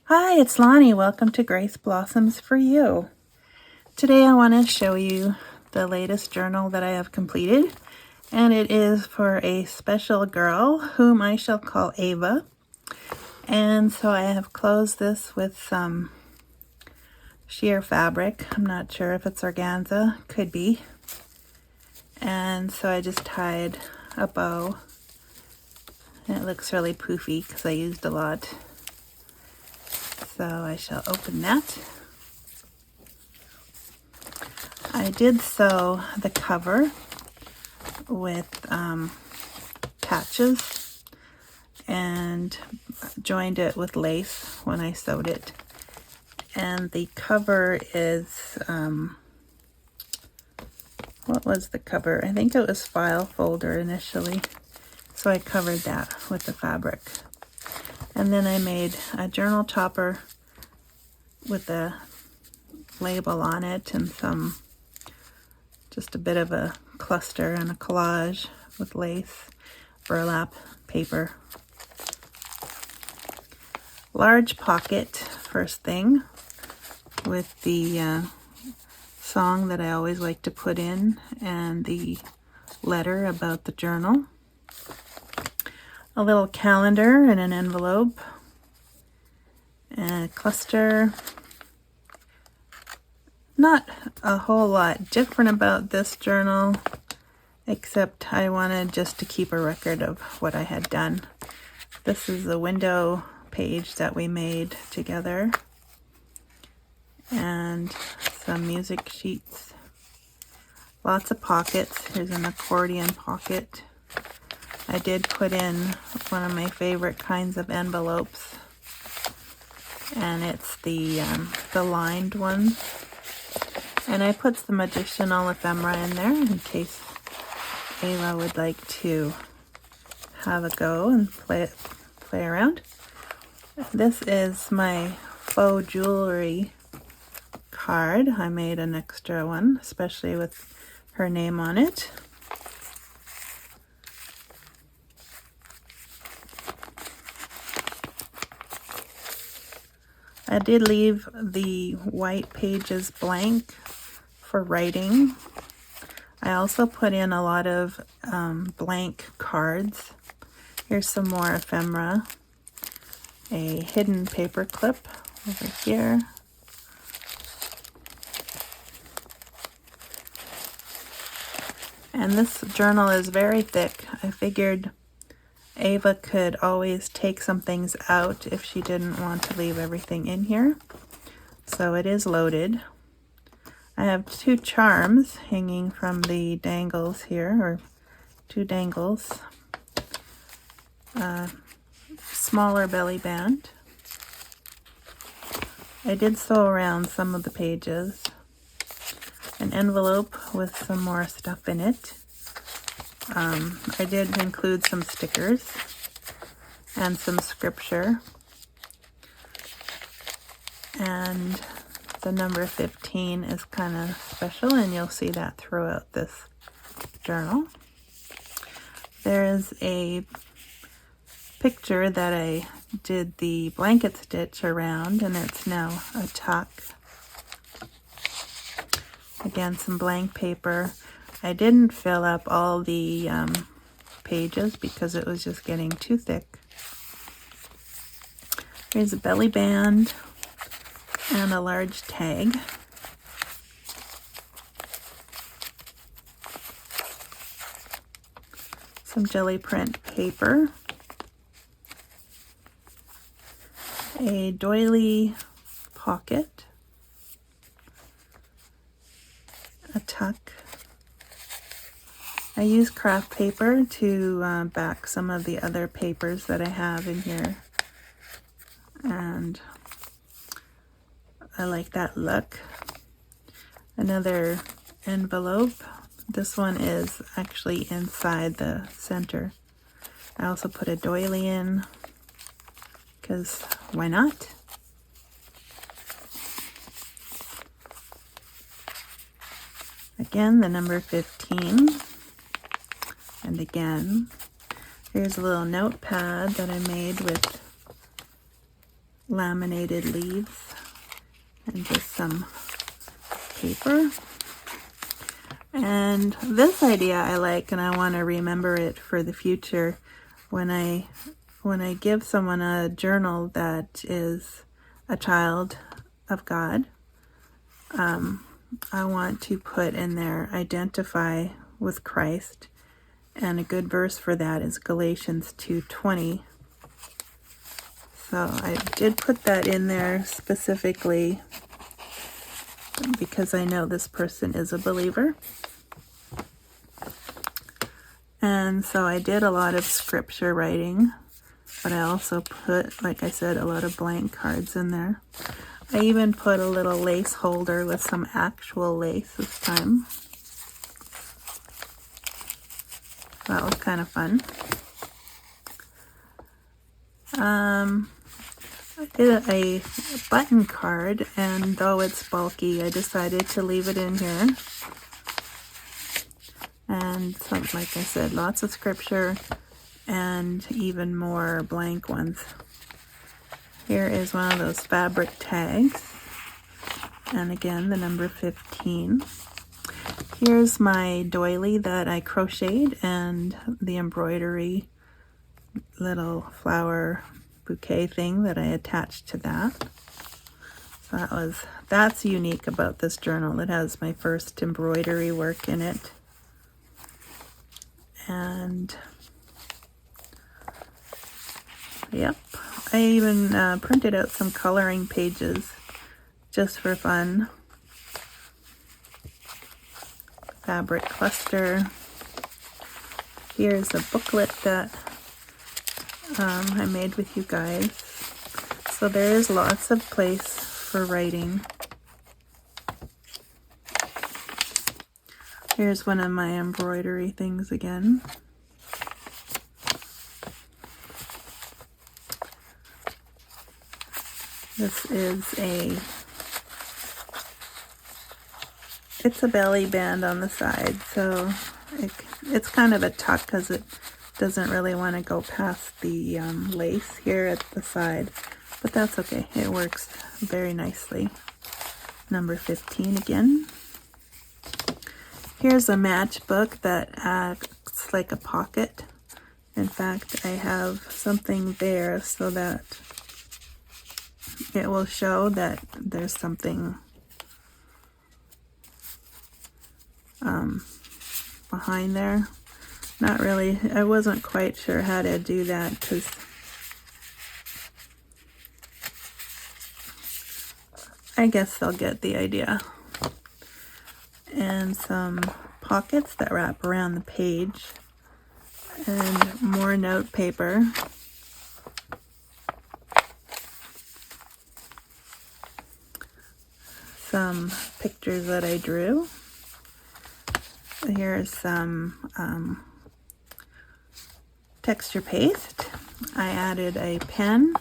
Hi, it's Lonnie. Welcome to Grace Blossoms for You. Today I want to show you the latest journal that I have completed, and it is for a special girl whom I shall call Ava. And so I have closed this with some sheer fabric. I'm not sure if it's organza, could be. And so I just tied a bow, and it looks really poofy because I used a lot. So I shall open that. I did sew the cover with patches and joined it with lace when I sewed it. And the cover is, what was the cover? I think it was file folder initially. So I covered that with the fabric. And then I made a journal topper with a label on it and just a bit of a cluster and a collage with lace, burlap paper. Large pocket, first thing, with the song that I always like to put in and the letter about the journal. A little calendar in an envelope, and a cluster. Not a whole lot different about this journal, except I wanted just to keep a record of what I had done. This is the window page that we made together, and some music sheets. Lots of pockets. Here's an accordion pocket. I did put in one of my favorite kinds of envelopes, and it's the lined one. And I put some additional ephemera in there in case Ava would like to have a go and play around. This is my faux jewelry card. I made an extra one, especially with her name on it. I did leave the white pages blank for writing. I also put in a lot of blank cards. Here's some more ephemera. A hidden paper clip over here. And this journal is very thick. I figured Ava could always take some things out if she didn't want to leave everything in here. So it is loaded. I have two charms hanging from the dangles here, or two dangles. Smaller belly band. I did sew around some of the pages. An envelope with some more stuff in it. I did include some stickers and some scripture. And the number 15 is kind of special, and you'll see that throughout this journal. There is a picture that I did the blanket stitch around, and it's now a tuck. Again, some blank paper. I didn't fill up all the pages because it was just getting too thick. Here's a belly band and a large tag. Some jelly print paper. A doily pocket. A tuck. I use craft paper to back some of the other papers that I have in here, and I like that look. Another envelope. This one is actually inside the center. I also put a doily in because why not? Again, the number 15. And again, here's a little notepad that I made with laminated leaves and just some paper. And this idea I like, and I want to remember it for the future. When I give someone a journal that is a child of God, I want to put in there, identify with Christ, and a good verse for that is Galatians 2:20. So I did put that in there specifically because I know this person is a believer. And so I did a lot of scripture writing, but I also put, like I said, a lot of blank cards in there. I even put a little lace holder with some actual lace this time. That was kind of fun. I did a button card, and though it's bulky, I decided to leave it in here. And so, like I said, lots of scripture and even more blank ones. Here is one of those fabric tags. And again, the number 15. Here's my doily that I crocheted and the embroidery little flower bouquet thing that I attached to that. So that's unique about this journal. It has my first embroidery work in it. And yep, I even printed out some coloring pages just for fun. Fabric cluster. Here's a booklet that I made with you guys. So there is lots of place for writing. Here's one of my embroidery things again. This is it's a belly band on the side, so it's kind of a tuck because it doesn't really want to go past the lace here at the side, but that's okay. It works very nicely. Number 15 again. Here's a matchbook that acts like a pocket. In fact, I have something there so that it will show that there's something behind there. Not really, I wasn't quite sure how to do that because I guess they'll get the idea. And some pockets that wrap around the page and more note paper. Some pictures that I drew. Here's some texture paste. I added a pen.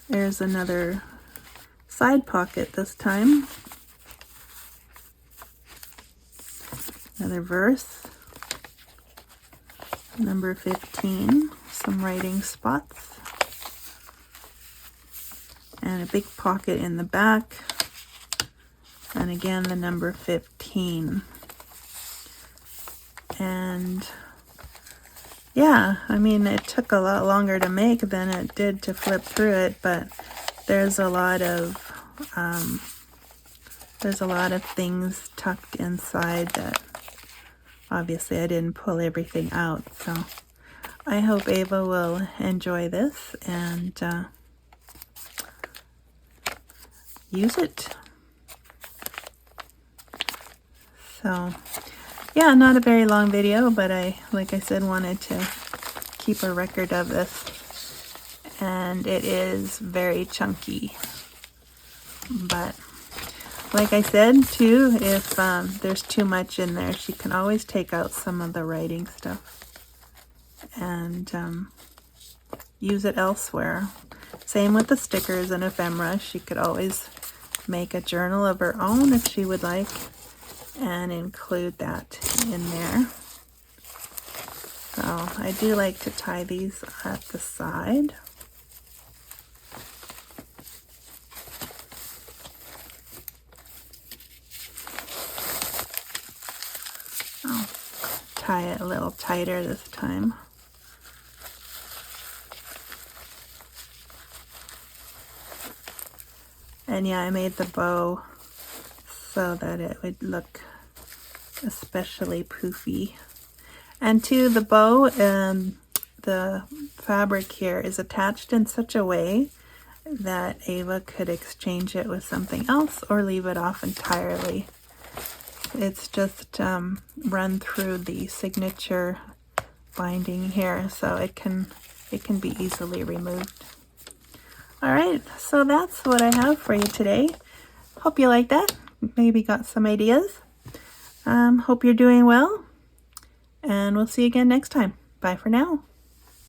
There's another side pocket this time. Another verse. Number 15. Some writing spots. And a big pocket in the back. And again, the number 15. And yeah, I mean, it took a lot longer to make than it did to flip through it, but there's a lot of things tucked inside that obviously I didn't pull everything out. So I hope Ava will enjoy this and use it. So yeah, not a very long video, but like I said, wanted to keep a record of this. And it is very chunky. But like I said too, if there's too much in there, she can always take out some of the writing stuff and use it elsewhere. Same with the stickers and ephemera. She could always make a journal of her own if she would like and include that in there. So I do like to tie these at the side. tie it a little tighter this time. And yeah, I made the bow so that it would look especially poofy. And to the bow, the fabric here is attached in such a way that Ava could exchange it with something else or leave it off entirely. It's just run through the signature binding here, so it can be easily removed. All right, so that's what I have for you today. Hope you like that. Maybe got some ideas. Hope you're doing well, and we'll see you again next time. Bye for now.